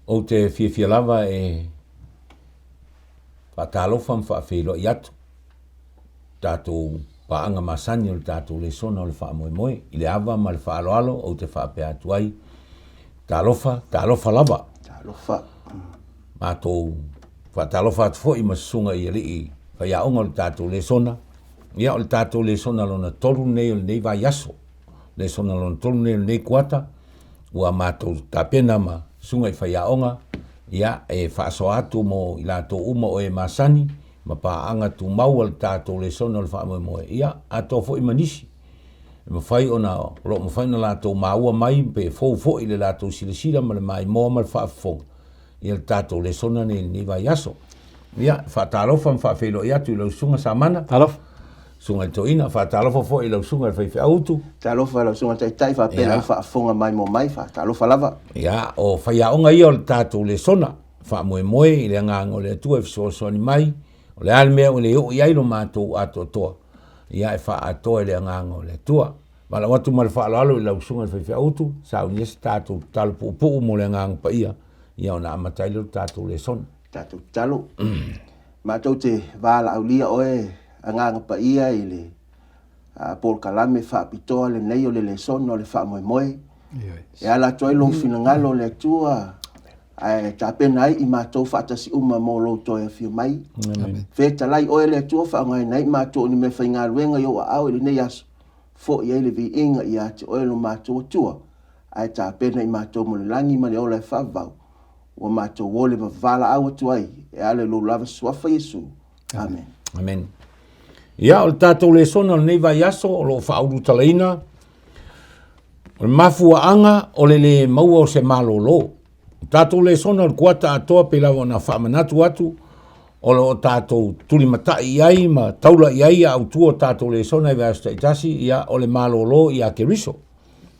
o te fia lava e whatalofa mwhaafelo i atu. Tātou paanga masani o le tātou Lesona o le wha moe moe, i le awa ma le whaaloalo o te whaapea tuai. Tālofa lava. Tālofa. Mātou whatalofa atu fo i masunga i ali i whaiaonga o le tātou Lesona. Ia o le tātou Lesona lona tolu nei o le nei vai aso. Lesona lona tolu nei o le nei kuata. Ua mātou tāpena ma sunga i whaiaonga. Ia e whaaso atu mo i lātou uma o e masani. Ma paanga tu mau al tātou Lesona o le whaamoe moe. Ia ato fo i manisi. E mawhai o na lo mawhai na lātou maua mai pe fo i le lātou silasila ma le mai moa ma le whaafonga. Ia le tātou Lesona nei vai aso. Ia whaatalofa mwhaafelo i atu i lau sunga sa mana. Talofa. Sunga i toina, whaatalofa fo i lau sunga i whaiwhi autu. Talofa lau sunga tai whaapena whaafonga mai mo mai, whaatalofa lava. Ia, o whaiaonga ia o le tātou Lesona. Whaamoe moe i le ngang o le atua e fisoasoani mai. O le almea o le o i ailo mātou ato toa. Ia e wha atoa i le ngang o le atua. Mala watu ma le whaaloalo i lau sunga i whaiwhi autu. Sao ni esi tātou talo pu'u mo le ngang pa ia. Ia o na amatailo tātou Lesona. Tātou talo. Mātou te wāla au lia oe anganga pa ia i le Paul Kalame whaapitoa le nei o le Lesona o le whaamoe moe. E ala toi lo fina ngalo le atua. Ai tapena ai I mātou whaatasi uma mō lo toi a whio mai. Wheta lai oe le atua whaangai nei mātou ni me whainga ruenga yo a au le nei aso. Fo I ele vi inga I ate oe lo mātou atua. Ai tapena I mātou mo le langi ma le ola e whavau. Wa mātou wole ma vala au atuai. E ale lo lava suafa Yesu. Amen. Amen. Ia o le tātou Lesona o nei vai aso o lo whauru talaina. O le Mafuaaga o le maua o se Malolo. Tātou Lesona o le kuata atoa pe lawa na whaamanatu atu. O lo tātou tulimatai iai ma taula iai au tua tātou Lesona I vasta itasi. Ia o le Malolo I a Keriso.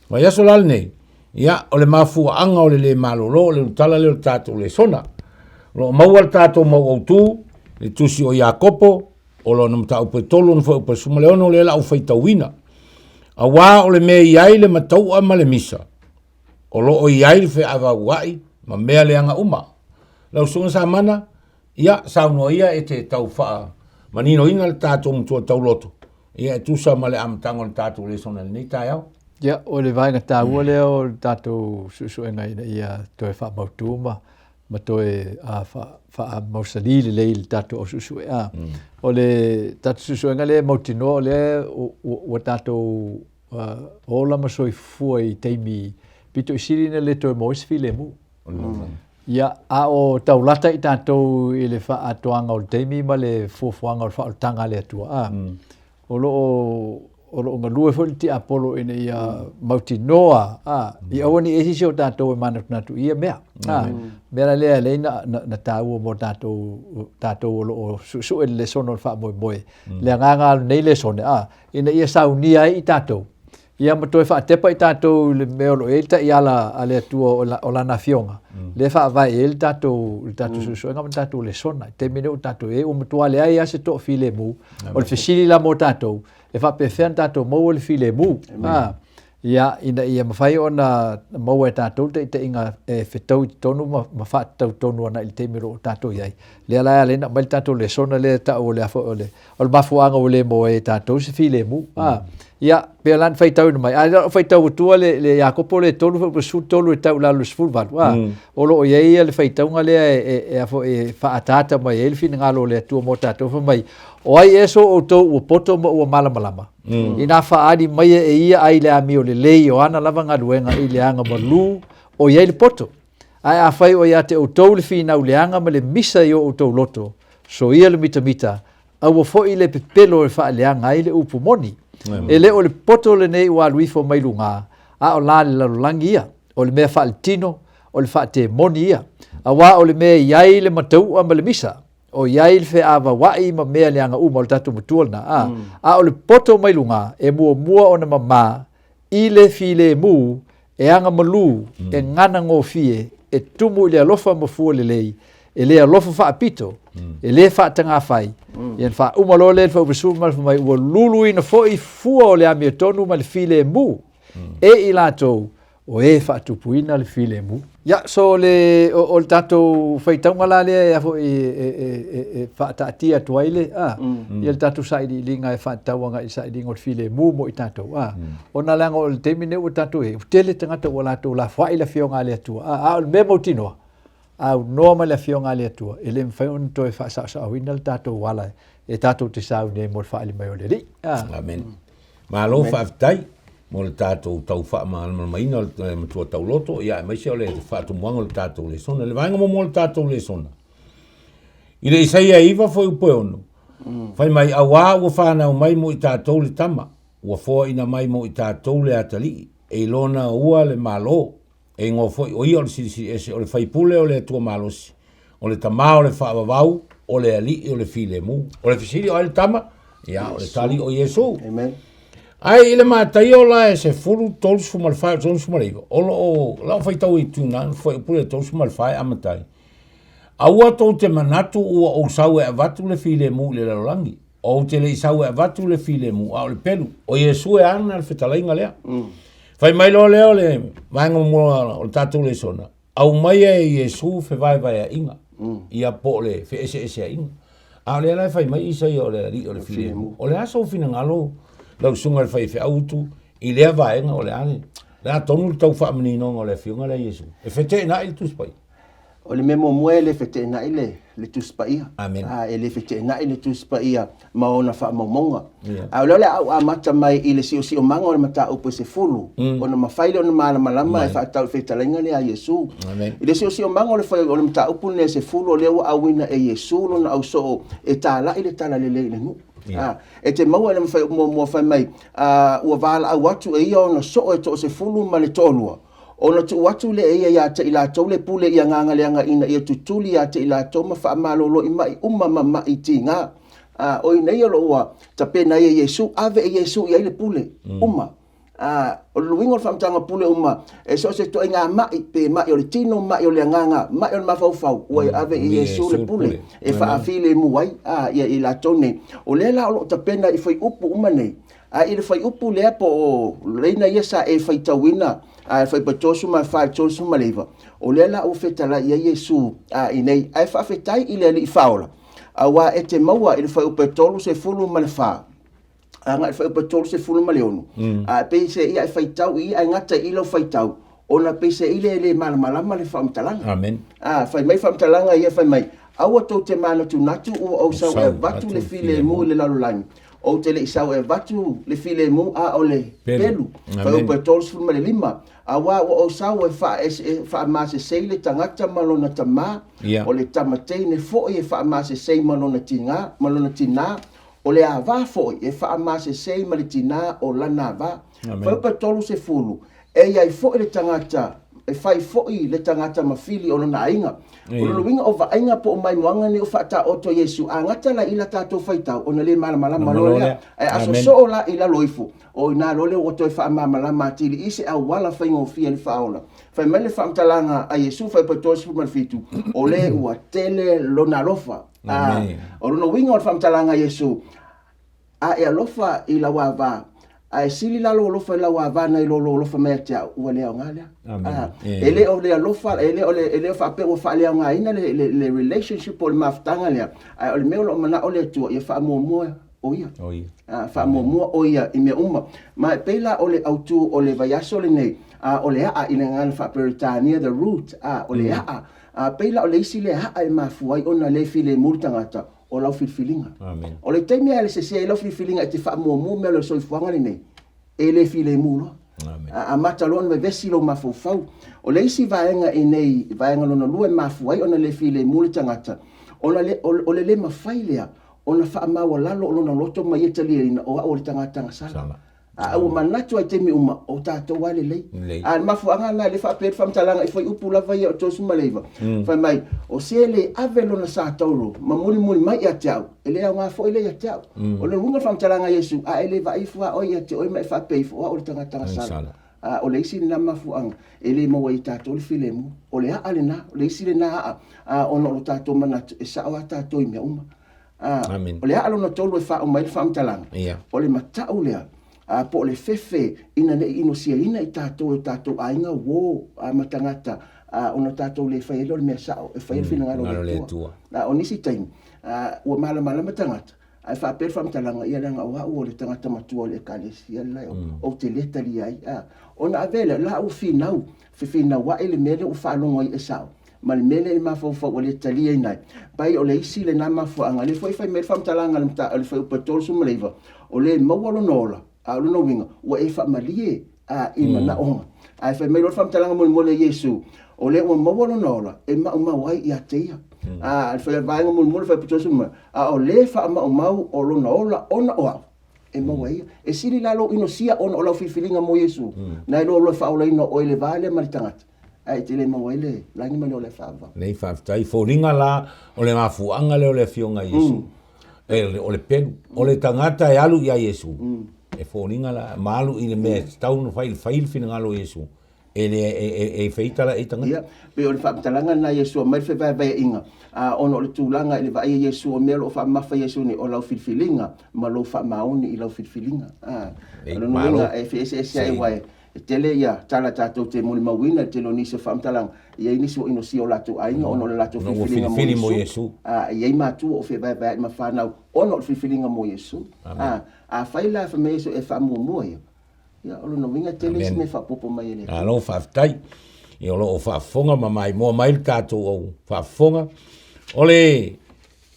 Vai aso lal nei. Ia o le Mafuaaga o le Malolo o le utala le o tātou Lesona. Lo maua le tātou mau au tū. Le tusi o Iakopo. O lo nam tau pe tolo no fo pe suma leono le la u faitawina. A wa o le me iai le matau a male misa. O lo o iai fe ava wai ma mea le anga uma. Lau sunga sa mana ia sa no ia e te tau fa manino ina le tatou mtua tau loto. Ia e tusa male am tango le tatou Lesona le nei tai au. Ia o le vainga tā ua leo o tatou susu e ngai ia toe wha mautuma. Ma toe wha mausali le le tatou o susu e a. O le tatou susu e ngai le mautino o le o tatou ola masoi fua I teimi pito I sirina le toe mois file mu. Ia a o taulata I tatou I le wha atoanga o le teimi ma le fuafuanga o le wha o tanga le atua. O lo ngalue fo ti Apollo ina ia mautinoa I awani e sisi o tātou e manatu ia mea mea lea leina na tāua mo tātou o lo su e Lesona o le wha moe lea nganga nei Lesona ina ia saunia I tātou ia matoe wha tepa I tātou le mea lo e ta I ala ale atua o lana fionga le wha vai e le tātou susu e ngama tātou Lesona te mine o tātou e o matua lea ia se to file mu o le fesili la mo tātou e fa pefean tatou mau le file mu ia ina ia mafai ona mau e tatou te inga e fetau tonu ma fa tonu ana I temiro tatou iai le ala le na mal tatou Lesona le ta o le afo ole o le Mafuaaga o le mo e tatou se file mu ia pe lan fai tau mai a fai tau tu le Iakopo le tonu fo su tolu e tau la lu sful vat o lo iai le fai tau ngale e afo e fa atata mai el fin ngalo le tu mo tatou fo mai o ai eso o to o poto mo o malama ina fa adi mai e ia ai le ami o le lei o ana lava ngaluenga I le anga malu o ia le poto ai a fai o ia te o to le fina o le anga ma le misa I o to loto so ia le mita au fo I le pepelo e fa le anga ai le upumoni e le o le poto le nei wa luifo mai lunga a o la le langia o le mea fa al tino o le fa te moni ia a wa o le mea iai le matau a ma le misa o iai fe ava wai ma mea le anga uma o le tatu mutualna a o le poto mai lunga e mua o na mama I le file mu e anga malu e ngana ngō fie e tumu I le alofa mafua le lei e le alofa wha apito e le wha tanga whai ian wha umalo le wha upesu mai ua lulu ina foi fua o le amia tonu ma le file mu e I latou o e wha tupuina le file mu Ya, so le o tatou faitaunga la le a fo e whaataatia tuaile, ia le tatou sairi linga e whaatauanga i sairi ngot file mo i tatou, o na langa o le teimine o tatou e, utele tangata o latou la whai la fionga le atua, o le memo tinoa, au noa le fionga le atua, e le mwhai on toi whaasasa au ina le tatou wala, e tatou te sau ne mo le whaali mai o le ri. Amen. Ma lo whaafitai, mo le tātou tau wha maina le matua tau loto, ia mai se o le whaatu muanga le tātou Lesona, le vaenga mo le tātou Lesona. I le isaia iwa foi upoe ono. Whai mai awa ua whanau mai mo i tātou le tama, ua fōa ina mai mo i tātou le atali, e lona ua le malo, e ngō foi o ia o le sisi ese, o le whaipule o le atua malosi, o le tama o le whaavavau, o le ali o le file mu, o le fisiri o le tama, ia o le tali o Yesu. Amen. Ai ile matai o la se fulu tolu fumal fai tolu fumal iva. O la fai tau I tuna foi pure tolu fumal fai amatai. Aua tau te manatu ua o sau e avatu le file mu le lalangi. O te le sau e avatu le file mu a le pelu. O Yesu e ana le fetalainga lea. Fai mai lo leo le vanga mo o tatu le sona. Au mai e Yesu fe vai a inga. Ia po le fe ese a inga. A le la fai mai isa o le ri o le file mu. O le aso fina ngalo. Lau sunga le whaiwhi autu, I lea vaenga o le ane. Lea tonu tau whaamini o le whiunga le Yesu. E whete na I tuspai. O le memo mue le fete na le tuspaia. Amen. E le fete na le tuspaia ma ona wha maumonga. A lole au a mata mai I le si o manga o le mata upo se fulu. Ona mawhaile ona maala malama e wha tau whetalainga le a Yesu. Amen. I le si o manga o le whai o le mata upo le se fulu o leo awina e Yesu lona au so e tāla I le tala le le nu. E te maua le mwhai mo whai mai ua wala au atu e ia ona so e to se fulu ma le tolua. Ona tu watu le ia ia te ila tau le pule ia nganga leanga ina ia tutuli ia te ila tau ma wha malolo I mai umama I tinga. O ina ia lo ua tape na ia Yesu, ave e Yesu ia le pule, uma. O luingo le whamtanga pule uma, e so se to inga mai, pe mai o le tino, mai o le nganga, mai o le mawhauwhau, ua ave e Yesu le pule, e wha awhile muai, ia ila tone. O le la o tape na I whai upu uma nei, I le whai upu lea po o reina ia sa e whai tawina, fai patosu ma fai tosu ma leva. O lela o fetala ia Yesu I nei ai fa fetai I le faula. Awa e te maua I le fai o petolu se fulu ma le fa. Anga fai o petolu se fulu ma le onu. Pe se ia fai tau I ai ngata I lo fai tau. Ona pe se ile malama le fa mtalanga. Amen. Fai mai fa mtalanga ia fai mai. Awa to te mana tu natu o sau e vatu le file mu le lalulangi. O te le isau e vatu le file mu a o le pelu. Fai o petolu se fulu ma le lima. Awa o sau e wha amase sei le tangata malona tama, o le tamatei ne fo'i e wha amase sei malona tina, o le awa fo'i e wha amase sei ma le tina o lana awa. Whaupa tolu se fulu, e iai fo'i le tangata, e whai fo'i le tangata mawhili o lana ainga. O lana winga o vainga po o mai moanga ni o whaata oto Yesu, a ngata la ila tātou whaitau, o na le malama lolea, e aso so la ila loifu. O ina lole o toi wha mamala matili isi au wala whaingo fia li whaola. Whai mele whaamtalanga a Yesu whai patosi pu marfitu. O le ua tele lona lofa. O lona winga o whaamtalanga Yesu. A e alofa I la wava. A e sili lalo alofa I la wava na I lolo alofa mea tea ua lea o ngalea. Ele o le alofa, ele o whape o wha lea o ngā ina le relationship o le maftanga lea. O le meo lo mana o le atua I wha mua o ia. Wha mua o ia I mea uma. Ma peila o le autu o le vaiaso le nei. O le aa I le ngana wha peritania, the root. O le aa. Peila o le isi le aa I mafuai o na le file murtangata. O lau filfilinga. O le teimi a le se lau filfilinga I te wha mua mea le soifuanga le nei. E le file muro. A matalon me vesi lo mafufau. O le isi vaenga I nei, vaenga lona lua mafuai o na le file murtangata. O le mawhai lea. Ona wha maua lalo o lona loto mai e talia ina o le tangata sala. Au manatu ai temi uma o tātou wale lei. Mafuaaga na le whapere whamtalanga I whai upu lava ia o tōsu maleiva. Whai mai, o se le avelo na sa tauro, ma muli mai ia te au. E le au ngā fo ele ia te au. O le runga whamtalanga Yesu, a ele va ifua o ia te oi mai whapere ifua o le tangata sala. O le isi na mafuaaga, e le maua I tātou le filemu. O le aa le na, o le isi le na aa, ono o tātou manatu, e sao a tātou I mea uma. O le aa lona tolu e wha o mai le whamtalanga. O le matau lea. Po le fefe ina ne ino sia ina I tātou ainga wo matangata ona tātou le whai lo le mea sao, e whai whina ngaro le tua. O nisi taimi, ua malama tangata, ai whapere whamtalanga ia langa o hau o le tangata matua le kalesia lai o te letari ai. Ona avele, la u whinau, whiwhinau wa ele mele u whalongo i e sao. Ma le mele i mawhau o le talia i nai. Pai o le isi le nā Mafuaaga, le whai mele whamtalanga le whai upatolu sumaleiva, o le mawalo nola, a luna winga, ua e whamalie i mana onga. Ai whai mele whamtalanga mole Yesu, o le ua mawalo nola, e mawai i ateia. Whai vaenga mole whai upatolu sumaleiva, o le wha o lona ola, ona oa. E mawai, e siri lalo ino sia ona o lau whiwhilinga mo Yesu. Nai lo whaola ino o ele vale maritangata. Ai te le mawai le, langi mani o le whaava. Nei whaftai, fōringa la o le Mafuaaga le o le fionga Yesu. O le pelu, o le tangata e alu ia Yesu. E fōringa la, maalu i le mea, taunu whail whina ngalo Yesu. E whaitala e tangata. Ia, pe o le whaaptalanga na Yesu, mai whai inga. Ono o le tūlanga i le vai Yesu o mea lo whaamafa Yesu ni o lau whiwhilinga, ma lo whaamaoni i lau whiwhilinga. Malo. E whaesia e wai. Tele ia tala tātou te moli mawina te lo nisi whaamtalanga. Ia inisi o ino si o lato ainga ono le lato whiwhilinga mo Yesu. Ia matu o whai ma whanau ono o whiwhilinga mo Yesu. Whaila whame Yesu e whaamua ia. Ia olo no winga tele si me whapopo mai ele. Alo whaftai. Ia olo o whaafonga ma mai mua mai tātou au whaafonga. Ole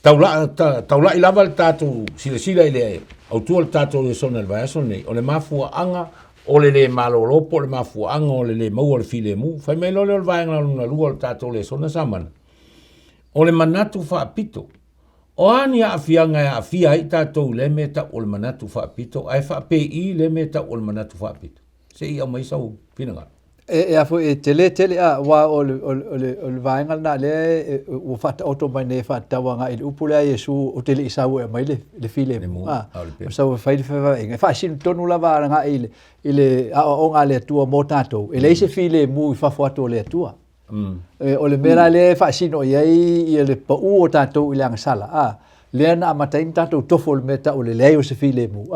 taula i lava le tātou sila i le autua le tātou Lesona le vaiaso nei. O le Mafuaaga o le Malolo po le Mafuaaga o le maua le filemu. Whai mai lole o le vaenga luna lua le tātou Lesona samana. O le manatu whaapito. O ani a afianga e afia i tātou le meta o le manatu whaapito. Ai whaape i le meta o le manatu whaapito. Se i au mai sau pinanga. E a foi tele wa o le vaenga na le o fata auto mai ne fata wanga i upule Yesu o tele isau e mai le file so fai e fa sin tonu lava nga ile o nga le tua mo tato e le se file mu fa foto le tua o le mera le fa sin o i le pa u o tato ile ang sala le na matain tato tofo le meta o le leo se file mu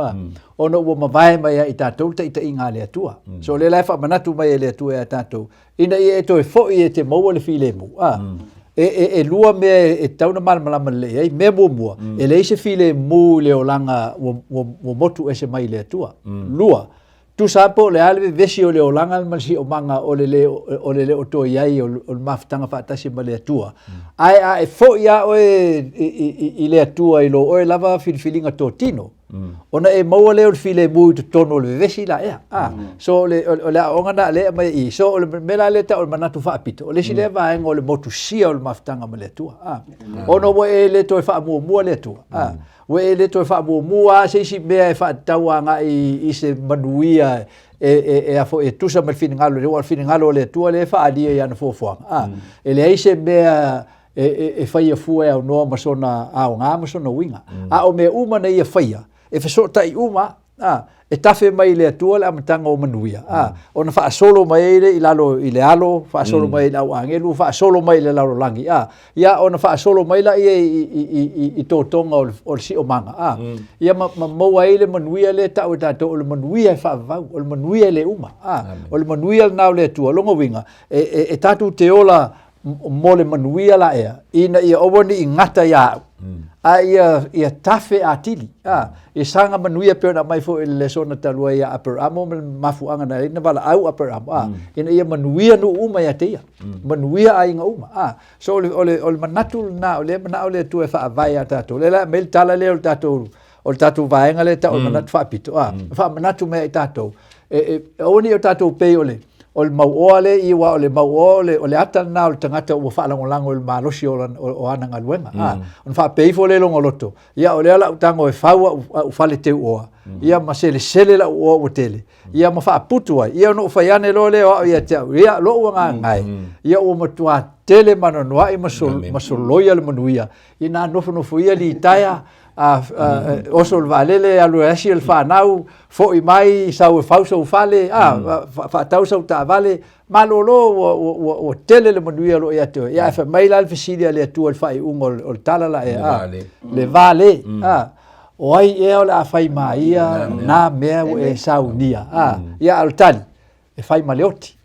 ono o mavai mai i tato te inga le tua so le fa manatu mai le tua tato ina e to fo i te mo le file mu e lua me e tauna malama le me mo e le se file mu le olanga o motu ese mai le tua lua tu sapo le alve vesi o le olanga malsi o manga o le o to iai o maftanga fa tasi male tua ai fo ia o i le tua i lo o lava filinga totino ona e mau le o file mu to tono le vesi la so le onga na le mai i so le mela le ta o manatu fa apito o le sile va en o le motu sia o maftanga male tua ono wo e le to fa mu le tua we le to fa mua se si be fa tawanga i se manuia e a fo e tusa mal finingalo le finingalo le tua le fa ali ia na fo e le se be e fa ia fu e no masona a nga masona winga o me uma na ia fa ia e fa so tai uma e tafe mai le tua le amatanga o manuia ona fa solo mai le ilalo ile alo fa solo mai la angelu fa solo mai le lalo langi ia ona fa solo mai la i totonga o si o manga ia mo ai le manuia le ta o tato o le manuia fa va o le manuia le uma o le manuia na le tua longo winga e tatu te ola mo le manuia la ina ia ovoni ingata ia ia tafe atili e sanga manuia pe na mai fo le sona talua ia aperamo Mafuaaga na ina bala au aperamo ina ia manuia no uma ia te manuia ai nga uma so ole manatu na ole mana ole tu e fa vai ata to le la mel tala le o tatu vaenga le ta o manatu fa pito fa manatu me tato oni o tato pe ole o le mauole i wa o le mauole o le ata na o le tangata o whaalangolango o le malosi o ana ngaluenga. On wha peifo le longo loto. Ia o le ala utango e whaua u whale teu oa. Ia ma sele la ua o tele. Ia ma wha putua. Ia no whaiane lo le o ia te au. Ia lo ua ngā ngai. Ia o matua tele manonoa i masoloia le manuia. I nā nofu ia li taia. Oso le valele alu asi el whanau fo i mai sau e fausa u fale whatau sau ta vale malolo o tele le manuia lo ia te ia fa mai la alfisilia le tu el fai ungo o talala le vale o ai e o la fai mai ia na mea e sau nia ia al tali e fai maleoti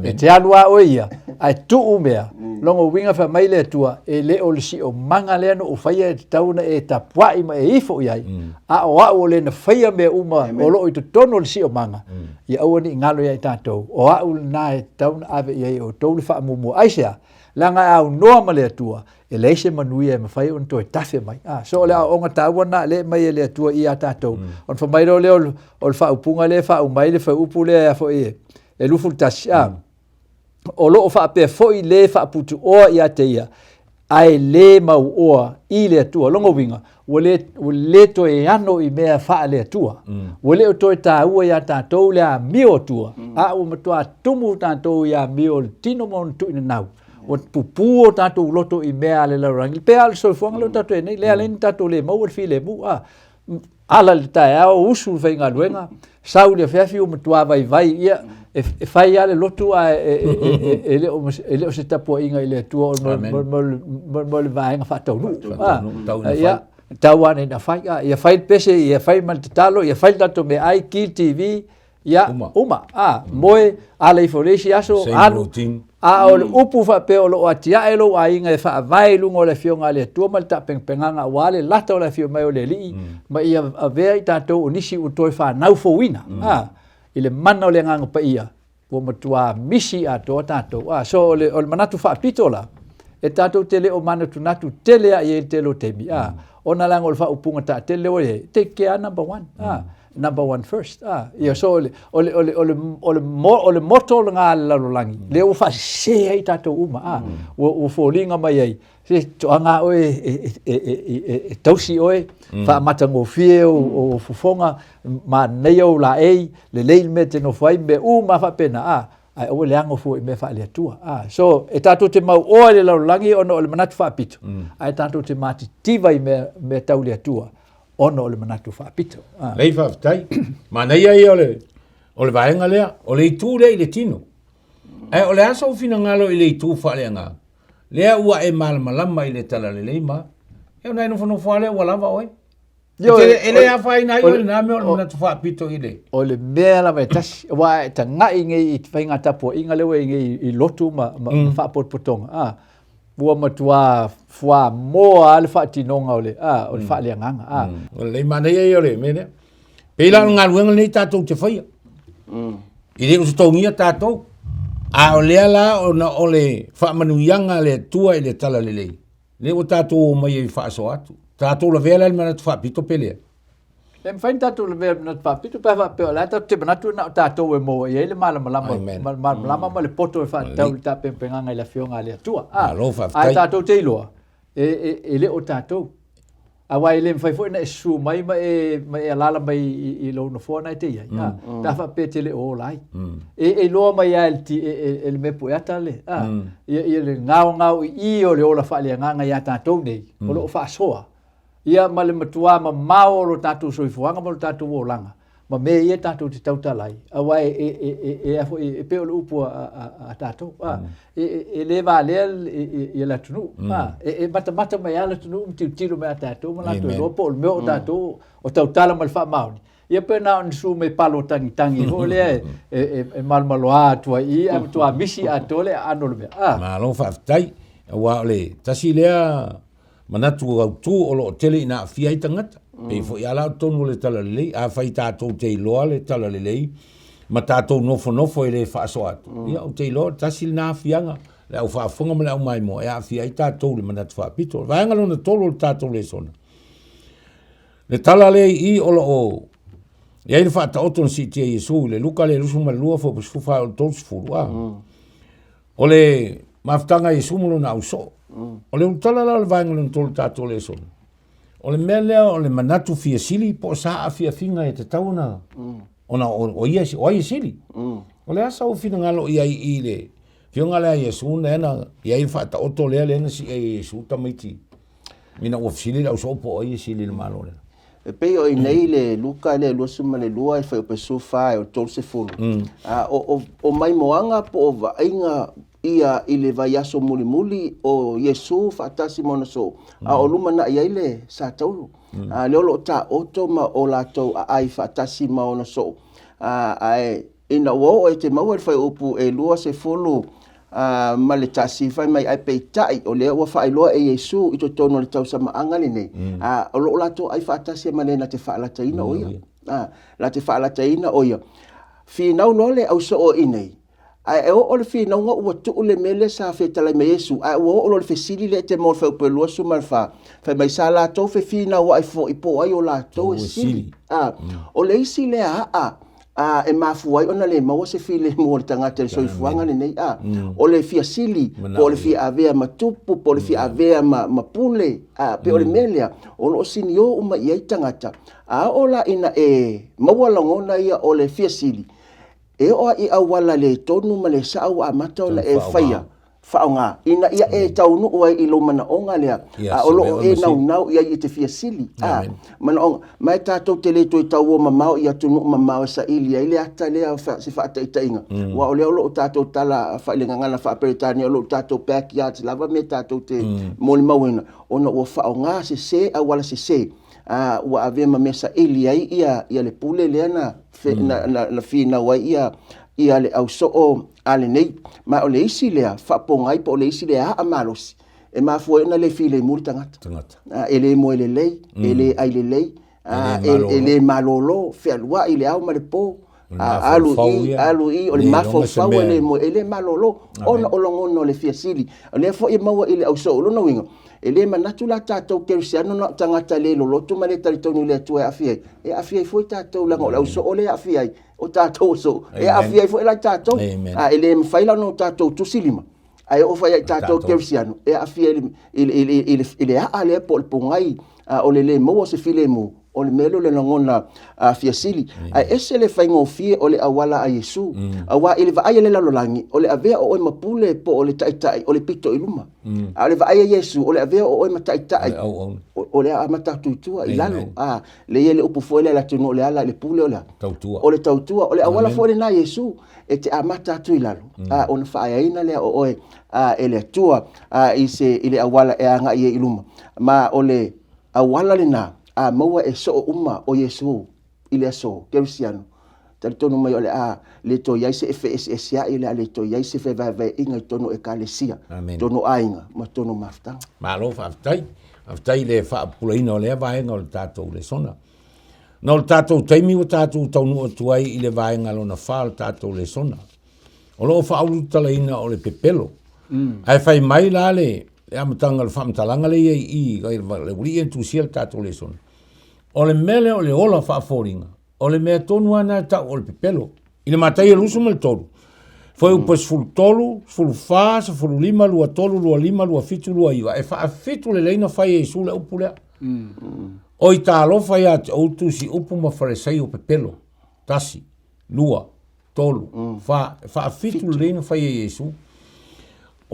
e te anua o ia ai tu mea longo winga fa mai le tua e le o le si o manga le no o faia e tauna e tapuai ma e ifo iai a o le na faia me uma o lo i tono le si o manga ia au ni ngalo ia tatou o au na e tauna ave iai o tau le fa mumu aisea langa au noa ma le tua e leise manuia e mawhai on toi tafe mai. So le o ngata wana le mai le tua i a tatou. On fa mai le o le wha upunga le wha umai le wha upu le a fo e lufu tasi. O lo o wha pe fo i le wha putu oa i a te ia. Ai le mau oa i le tua longo winga. O le toi ano i mea wha le tua. O le o toi ta ua i a tatou le a mio tua. A o matua tumu tatou i a mio tino mon tu ina nau. O pupu o tatou loto i mea le laurangi. Pe al so fuanga lo tatou e nei. Le aleni tatou le mau fi le mu. Ala le tae ao usu fai ngā luenga. Sau le feafi o matua vai ia. E fai ale loto a e le o se tapua inga i le tua o mo le vaenga whatau nu. Ia tau ane na fai. Ia fai pese, ia fai mal talo, ia fai tatou me ai ki TV. Ia uma. Moe ala i folesi aso. Anu. O le upu fa pe o lo atia e lo ainga e fa vai lungo le fionga le tua mal ta penganga wale lata o le fio mai o le li ma ia avea i tatou o nisi u toi fa nau fo wina i le mana o le nganga pa ia o matua misi a to tatou so o le manatu fa pito la e tatou tele o manatu natu tele a i te lo temi ona langa o le fa upunga ta tele o le take care number 1 number 1 first. Ia so ole moto nga lalolangi. Le o fa se ai tatou uma. O folinga mai ai. Se toanga o e tausi oe fa matango fie o fufonga ma nei o la ei le leil me te no fai me uma fa pena ai o le ango fu me fa le tua. So e tatou te mau o le lalolangi ono le manatu fa pito. Ai tatou te mati tiva me tau le tua. Ono le manatu fa pito. Lei fa tai. Ma nei ai ole vaenga lea, ole itu le le tino. Ai ole aso fina ngalo ile itu fa le nga. Lea ua e malama ile tala le leima. E nai no fono fa le wala va oi. Yo ele a fa ina yo na me ole manatu fa pito ile. Ole mela vai tas wa ta nga inge I fainga tapo inga le we inge I lotu ma fa potonga. Bua matua fua mo al fa tinonga ole o fa le nganga le mana ye ole mene pela nga luenga nei tatou te faia I le uso tongia tatou ole ala ona ole fa manuianga le tua ile tala le o tatou mai fa so atu tatou la vela le mana fa pito pele Lem fain tatou le vela na fa pito pa pe la tatou te manatu na tatou e mo ye le malama ma le poto fa tau ta penganga la fionga le tua ai tatou te iloa e le o tatou a wai le fai foi na su mai ma e lala mai I lo no fo na te ia ta fa pe te le o lai e lo mai al ti el me poeta le e le ngau I o le ola fa le nganga ya tatou nei o lo fa soa ia male matua ma mau lo tatou soifuanga mo tatou o langa ma me ia tatou te tautalai awai e pe o upu a tatou e le vale e la tunu e mata mai ala tunu tilo me tatou ma la to po o meu tatou o tautala mal fa mauni ia pe na on su me palo tangi ho le e malo atu ai a tua misi atole anol me ma lo fa tai wa le tasi le manatu tu o lo tele ina fia I tangata pe fo ia la tonu le tala le a fai tatou te loa le tala le ma tatou nofo ele fa so atu ia o te loa tasil na fianga le au fa fonga me le au mai mo e a fia I tatou le manatu fa pito va ngalo na tolo le tatou le sona le tala le I o lo o ia I fa ta oton si te Yesu le luka le lusu malua fo fu fa o tos fu o le maftanga Yesu mo na uso o le utala la vangalo tol tatou le sona o le mele o le manatu fia sili po sa fia finga e te tauna ona o ia sili o le asa o fina ngalo ia I le fionga le Yesu na ia I fa ta oto le na si Yesu tamaiti mina o sili la so po o ia sili le malo le e pe o nei le luka le lo suma le lua e fa o peso fa o tol se fulu o mai moanga po va inga ia I le vai aso muli o Yesu fatasi mona so o luma na ia ile sa taulu le olo ta oto ma o latou ai fatasi mona so ai ina o te mau fai upu e lua se folo ma le tasi fai mai ai peitai o le ua fai loa e Yesu i to tono le tau sama angale nei o lo lato ai fatasi ma le na te whaalata ina o ia la te whaalata ina o ia fi nau no le au so o inei ai o le fi nau nga ua tu le mele sa fetala me Yesu ai o le fesili le te mo fa pelua su mal fa mai sala to fe fi nau ai fo ipo ai o la to sili o le isi le e Mafuaaga ona le maua se file mo le tangata le soifuanga nei o le fia sili o le fia avea matupu po le fia avea mapule pe o le melea o lo sini o uma ia tangata o la ina e maua langona ia o le fia sili e o i awala le tonu ma le sao a mata o la e faia faunga ina ia e taunu o i lo mana onga lea o lo e nau ia i te fia sili mana onga mai tatou te le toi tau o mamao ia tunu mamao sa ili ia ile ata lea se whaata i tainga wa o lea o lo tatou tala whailenga ngana whaaperetani o lo tatou backyard lava me tatou te moli mauena ona ua faunga se a wala se ua ave ma mesa ili ia le pule lea na fina wa ia le au so o ale nei ma o le isi lea whapongai po o le isi lea malosi e Mafuaaga na le file muri tangata ele mo ele lei ele ai le lei ele malolo whealua i le au ma le po alu i o le mafofau ele malolo ona o longono le fiasili o le fo i maua i le au so o lona winga ele manatu la tatou kerisiano na tangata le lolotu ma le talitonu le atua e afiai foi tatou langa o le au so o le afiai o tatou so e afiai foi la tatou ele mfaila no tatou tusilima ai o fai tatou kerisiano e afiai ile a le po pongai o le mo se file mo o le melo le ngona fiasili ai ese le fai ngofie o le awala a Yesu awa ile va ai le lalolangi o le avea o mapule po o le taitai o le pito iluma a le va ai Yesu o le avea o mataitai o le amata tutua ilalo le ele upu foi le la tunu le ala le pule o le tautua o le awala foi na Yesu e te amata tu ilalo on fa ai ina le o ele tua ise ile awala e anga ye iluma ma o le awala le na maua e so uma o Yesu ile so kerisiano talitonu mai ole le to yaise FSS ya ile le to yaise fe va inga tono e kalesia tono ainga ma tono mafta malo aftai le fa pulaina ole va inga le tato Lesona no le tato taimi o tato tonu tuai ile va inga lona fa tato Lesona o lo fa ulu talaina ole pepelo ai fai mai lale e amatanga le whamtalanga le i le uri entusia le tato Lesona. O le mele o le ola whaaforinga. O le mea tonu ana ta o le pepelo. I le matai e lusu me le tolu. Foi upa sfulu tolu, sfulu wha, sfulu lima, lua tolu, lua lima, lua fitu, lua iwa. E whaafitu le leina whai e isu le upu lea. O i ta alofa ia te outu si upu ma wharesei o pepelo. Tasi, lua, tolu, whaafitu le leina whai e isu.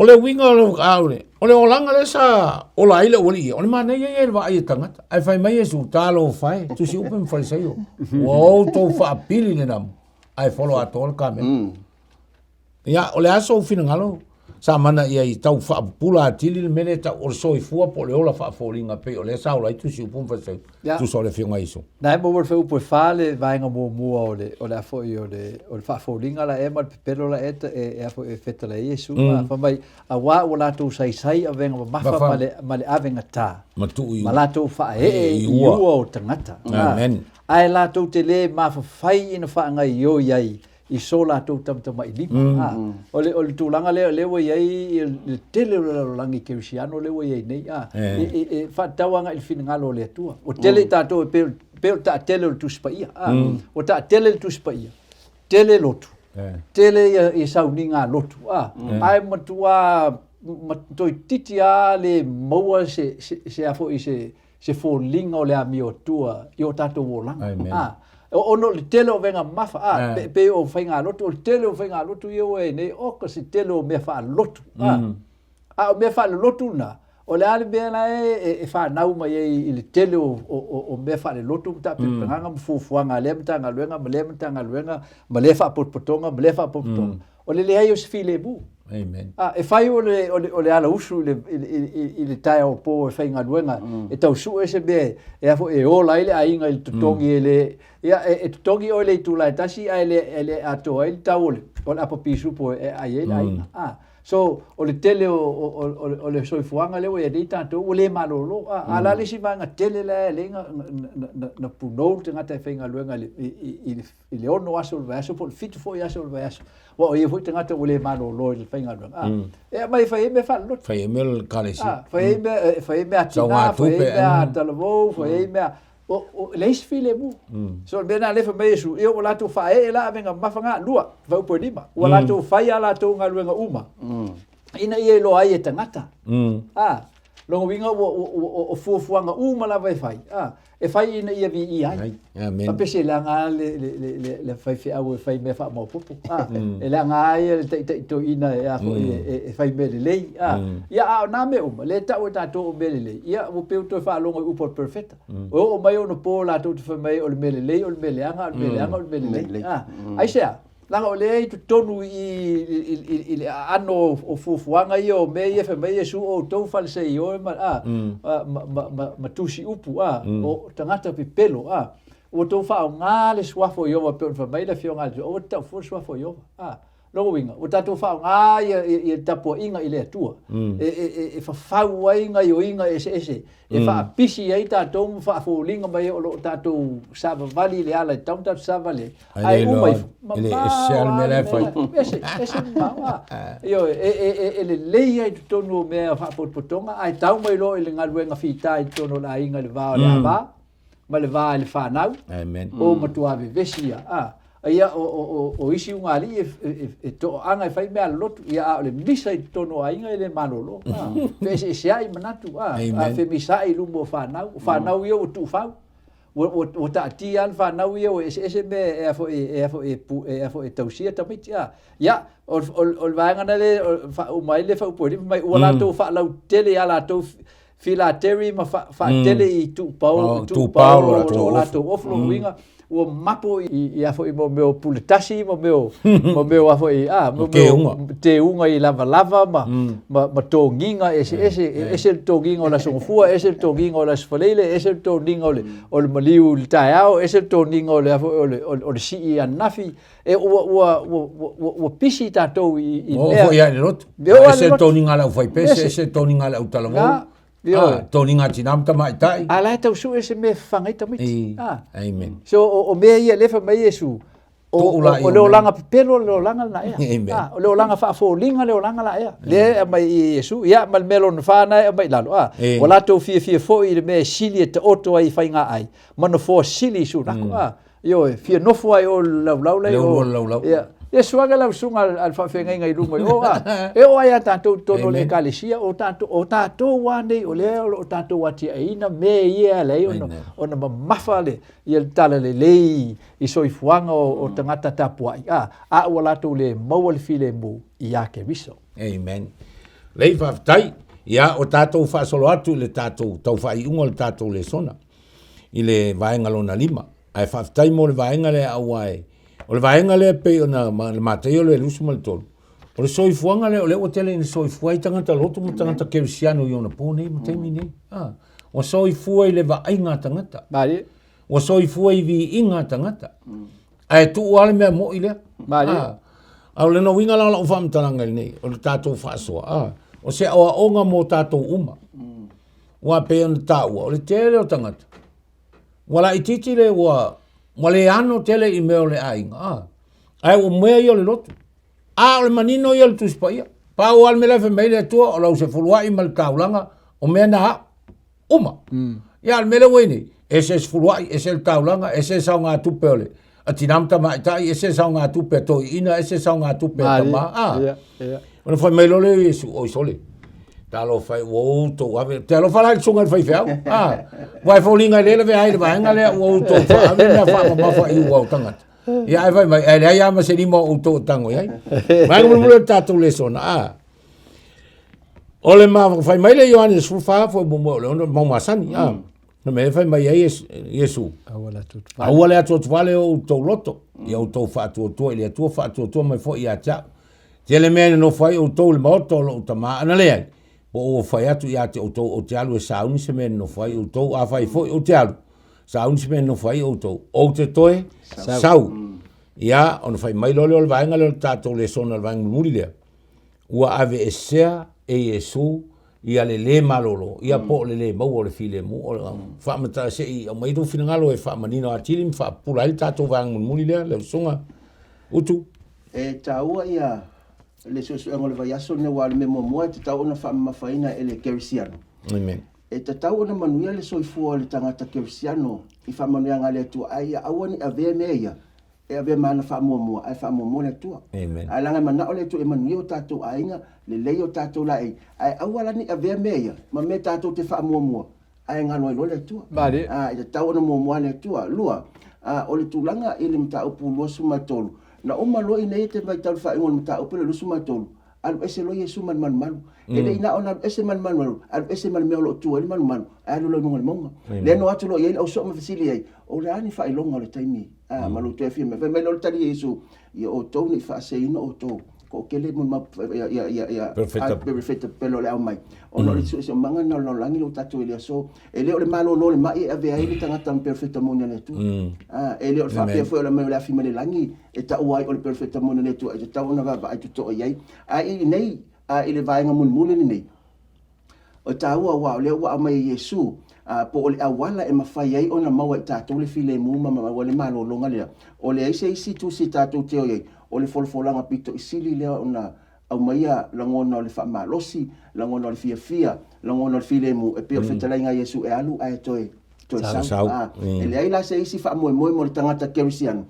O le winga o le olanga le sa o la ile oli o le mana ye va ai tangata ai fai mai su talo fai tu si upen fai sai o to fa pili le nam ai follow atol kame ya o le aso fina ngalo sa mana ia i tau fa pula atili le mele ta o soi fua po le ola fa folinga pe o le sa o la tu si upen fai sai tu so le finga iso na mo vol feu po fale vai nga mo o le fo o le fa folinga la e mal pero la e fo feta la Yesu fa mai a wa o la tu sai a venga mafa male avenga ta ma la tu fa e o tangata amen ai la tu te le mafa fai ina fa nga yo yai I sola tu tam mai lima ole tu langa le wo yai le tele lo langi kerisiano le wo yai nei e fa tawanga il fin ngalo le tua o tele ta to pe ta tele tu spaia o ta tele tu spaia tele lotu tele i sauninga lotu ai matua to titia le moa se afo i se fo linga o le amio tua io tato volanga o no le tele o venga mafa pe o fainga lotu o tele o fainga lotu io e nei o kasi tele o me fa lotu o me fa lotu na o le ale bena e fa nau mai il tele o me fa le lotu ta pe nganga fuanga le mtanga luenga ma le fa potpotonga ma le fa potpotonga o le ai o se file bu Amen. E fai o le ala usu i le tae o po e fai ngā luenga. E tau su e se be e afo e ola ile a inga i tutongi e le e tutongi o le i tula e tasi a le ato ai tau o le apa pisu po e a ile a inga. So o le tele o le soifuanga leo e dei tātou o le malolo. Ala le si vanga tele le na punou te ngata e whainga luenga i le ono aso le vaso po le fitu fo i aso le vaso. Wa o e fo te ngata o le malolo i le whainga luenga. E mai whai me wha lot. Whai me le kalesi. Whai me a tina, whai me a talavou, whai me a... O leis file mu. So bena le fa mesu e o lato fa e la venga mafanga lua va upo lima. O lato fa ya lato nga luenga uma. Ina ie lo ai e tangata. Longo winga o fuafuanga uma la vai fai. E fai ina ia vi i ai. Amen. Pese la nga le fai fe au e fai me fa mo popo. E la nga ai te to ina e fai me le lei. Ia na me uma le ta o tato o me le lei. Ia o peu to fa longo upo perfecta. O mai ono po la to fa mai o le me le lei o le me le anga o le me le lei. Ai sea langa o le tu tonu i ano o fufuanga i o me e fa mai su o to fa se i o ma tusi upu o tangata pipelo o to fa o ngā le swafo i o ma pe fa mai la fionga o ta fo swafo i o Longo winga, o tatou whao ngā i tapo inga i lea tua. E whawhau ai inga i o inga ese. E wha pisi ai tatou wha fōlinga mai o tatou sava vali le ala i taum tatou sava le. Ai umai. Ele ese al me le fai. Ese maua. Io, e le lei ai tonu o mea wha potpotonga. Ai tau mai lo i le ngaluenga whita i tono la inga le vāo le ava. Ma le vāo le whanau. Amen. O matuave vesia. Ia o isi unga ali e to anga e fai mea lotu ia a le misa i tono a inga i le Malolo. Fese se ai manatu. Fe misa i lumbo whanau. Whanau ia o tu whau. O ta ti an whanau ia o ese me e afo e tausia tamiti. Ia, o vaengana le o mai le whau pori mai ua lato whalau tele a lato filateri ma wha tele i tu pau. Tu pau o lato oflo winga. O mapo i afo i mo meo puletasi mo meo afo i te unga i lava ma tonginga ese tonginga o la songfua ese tonginga o la sfalele ese tonginga o le maliu le taeao ese tonginga o le afo o le si i anafi e o pisi tatou i mea o ia le lotu ese tonginga la ufai pese ese tonginga la utalavou Tony ngati nam tama itai. Ala tau su ese me fangai tamiti. Amen. So o me ia lefa mai Yesu. O le olanga pipelo le olanga na ea. O le olanga whaafolinga le olanga la ea. Le mai Yesu. Ia mal melo na whana e mai lalo. O la tau fia fo i le me sili e te oto ai whainga ai. Mano fo sili su rako. Io fia nofo ai o lau lai. Lau. E suaga lau sunga al whawhenga inga i runga i oa. E oa ia tātou tono le kalesia, o tātou wānei o lea o tātou wati a ina me ia lei ona mamafa le i al tala le lei i soifuanga o tangata tapuai. A ua lātou le maua le file mu i ake riso. Amen. Lei whaftai, ia o tātou whaasolo atu le tātou tau whaiunga le tātou Lesona i le vaenga lona lima. Ai whaftai mo le vaenga le auae. O le vaenga le pe ona le matei o le lusu ma le tolu. O le soifuanga le o le o tele ni soifua i tangata lotu mo tangata kerisiano i ona po nei mo teimi nei. O soifua i le vaenga tangata. Mari. O soifua i vi inga tangata. Ai tu wale mea mo i lea. Mari. Au le no winga la o whamtaranga i nei. O le tātou whaasua. O se awa onga mo tātou uma. Wa pe ona tāua. O le tele o tangata. Wala i titi le Wa le ano tele i meo le ainga. Ai o mea i o le lotu. O le manino i o le tuspaia. Pa o alme lefe mei le tua o lau se fulua i mal taulanga o mea na uma. Ia alme le wene. Ese se fulua i ese le taulanga ese sao ngā tupe ole. A tinamta maitai ese sao ngā tupe toi ina ese sao ngā tupe tama. Ona fai mei lo le Yesu o isole. Talo fai wo to ave talo fala il sunga fai feo vai folinga le ve ai vai ngale wo to ave na fa ma fa i wo tangat ia vai mai ai ia ma se ni mo to tango ai vai mo le tatu Lesona ole ma fai mai le Yohanes fu fa fo mo le mo masani no me fai mai Yesu awala tu vale o to loto ia o to fa tu ile tu fa tu mai fo ia cha Tele mea no fai o tau le maoto lo utama ana lea. Po o fai atu ia te o tau o te alu e sauni se mea no fai o tau a fai foi o te alu. Sauni se mea no fai o tau. O te toe, sau. Ia, ono fai mai lole o le vaenga le tatou le sona le vaenga muri lea. Ua ave e sea e Yesu ia le malolo. Ia po le mau o le file mu. Wha mata se i, o mai do fina ngalo e wha manino a tili, wha pula il tatou vaenga muri lea, le songa. Utu. E taua ia, le suesu engole vai aso ne wale me moa te tau ona wha mafaina e le kerisiano. Amen. E te tau ona manuia le soifua le tangata kerisiano i wha manuia ngale atua ai awani a vea mea ia. E ave mana wha mua, ai wha mua le atua. Amen. Ai langa mana o le atua e manuia o tatou ainga, le lei o tatou la ei. Ai awalani a vea mea ia, ma me tatou te wha mua. Ai ngalo ilo le atua. Mare. E te tau ona mua le atua. Lua, o le tūlanga i le mta upu lua sumatolu. Na oma loi nei te vai tau wha ingon mta upu le lusu matolu. Alu ese loi esu man manu. Ele ina ona alu ese man manu. Alu ese man mea lo tua, ele manu. Alu lo nunga le monga. Le no atu lo iei au so mafasili ei. O le ani wha ilonga o le taimi. Malu te fia me. Vai lo tari Yesu. Ia o tau ni wha se ino o tau. Ko kele mun ma perfecta pelo le au mai. Ono le so manga na lo langi lo tatu ele so. Ele o le malolo le mai ave ai le tangata perfecta mon le tu. Ele o fa pe foi le mai le afima le langi e ta uai o le perfecta mon le tu. E ta ona va ai tu to ai. Ai nei ele vai nga mun mun nei. O ta ua le ua mai Yesu. Po o le awala e mawhai ai ona maua i tātou le file muma ma le malolo nga lea. O le aise isi tu si tātou teo iei. O le folfolanga pito i sili lea ona au maia langona o le whamalosi, langona o le fia, langona o le file mu. E peo whetalai ngā Yesu e alu ai toe sau. E le ai la se isi wha moe mo le tangata kerisiano.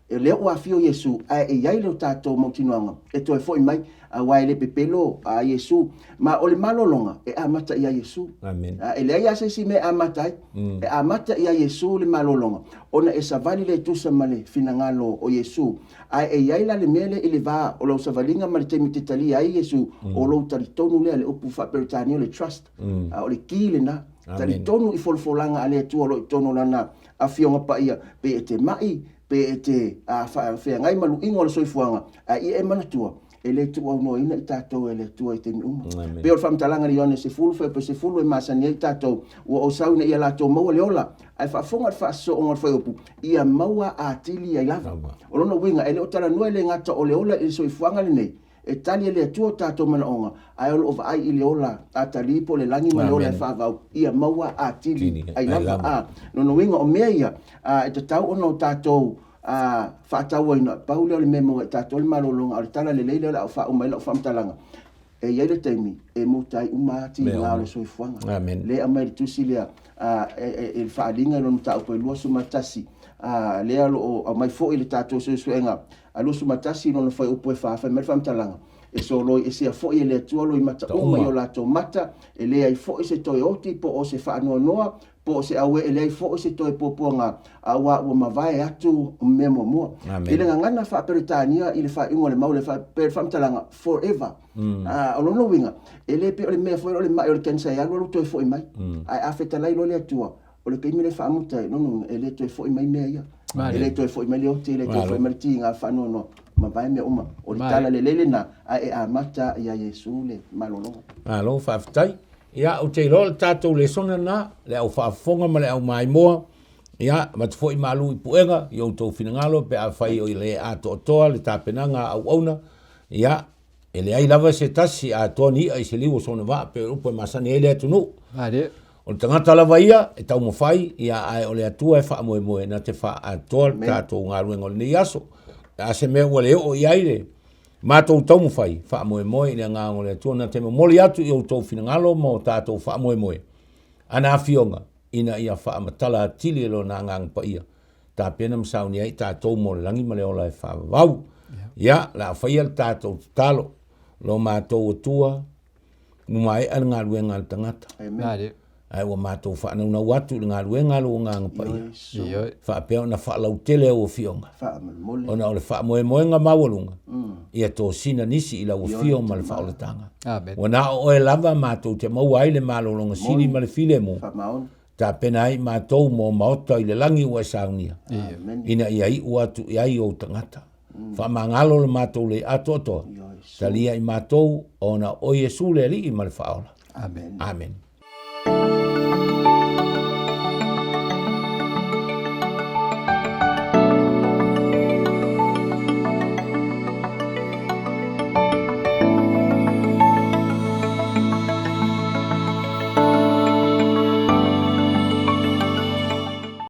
E leo ua fio Yesu e iai leo tātou mautinuanga. E toe foi mai a wai le pepelo a Yesu. Ma o le malolonga e amata ia Yesu. Amen. E le ai ase si me amata ai. E amata ia Yesu le malolonga. Ona e savali le tusa male finangalo o Yesu. E iai la le mele i le va o lau savalinga ma le temi te tali ai Yesu. O lau taritonu lea le upu whaperitani o le trust. O le ki le na. Taritonu i folfolanga a le atua lo i tono lana a fionga pa ia. Pe e te mai. Pe e te whea ngai malu ingo le soifuanga. I e manatua. E le tu au noina i tātou e le tua i te mi uma. Peo le whamtalanga ni one se fulu, whea pe se fulu e masani i tātou. Ua o sauna i a lātou maua le ola. Ai whaafonga le whaaso o ngar whaiopu. Ia maua a tili ai lava. O lono winga, e le o tala nua le ngata o le ola i le soifuanga le nei. E tali e le atua tātou mana onga. Ai olo ova ai i le ola a talipo le langi ma le ola e whaavau. Ia maua a tili ai lava. Lono winga o mea ia. E te tau ono tātou whaataua ina paule o le memo e tātou le malolonga o le tala le leile o wha umaila o whamtalanga e iai le taimi e mutai umati ngā o le soifuanga le amai le tusi lea e whaalinga no mta upo e lua sumatasi lea lo o mai fo i le tātou soisuenga a lua sumatasi no le whai upo e whaafai mai whamtalanga e so loi e sea fo i le atua loi mata uma i o lato mata e lea i fo i se toi oti po o se whaanoa noa po se awe ele ai fo se toi poponga a wa mavae atu memo mo ile ngana fa peritania ile fa ingole maule fa per famtalanga forever o no winga ele pe ole me fo ole mai ole kensa ya lo toi fo mai ai afeta lai lo le atua ole ke mi le fa muta no ele toi fo mai me ya ele toi fo mai le oti ele toi fo mai tinga fa no mavae me uma ole tala le lele na ai a mata ya Yesu le malolo alo fa ftai ia o te rol tātou Lesona na, le au whaafonga ma le au mai moa, ia, mat fo i malu i puenga, i au tau finangalo, pe a whai o i le ato toa, le tāpenanga au auna, ia, e le ai lava se tasi a toa ni, ai se liwo sona wa, pe upo e masani ele atu nu. O le tangata lava ia, e tau mo whai, ia ai o le atua e wha moe moe, na te wha a toa, tātou ngā ruenga o le nei aso, a se mea ua leo o i aire, mātou tau mo whai, wha moe moe, i ngā ngole atua, na te moli atu i au tau finangalo, mo tātou wha moe moe. Ana awhionga, ina ia wha matala atili lo nā ngang pa ia. Tā pena msauni ai, tātou mo langi ma leo lai wha wau. Ia, la whaia tātou talo, lo mātou atua, numai an ngā ruenga tangata. Amen. Ai wa mātou wha anau watu, ngā ruenga lo ngā pa ia. Wha peo na wha lau tele o whionga. Ona o le wha moe moe ngā mawalunga. Ia tō sina nisi i lau whionga ma le wha o le tanga. Wana o e lava mātou te mau ai le malolonga sini ma le file mo. Tā pena ai mātou mō maota i le langi ua saunia. Ina ia i uatu i ai o tangata. Wha mangalo le mātou le ato ato. talia i mātou ona o Iesu le ali i ma le whaola. Amen. Amen.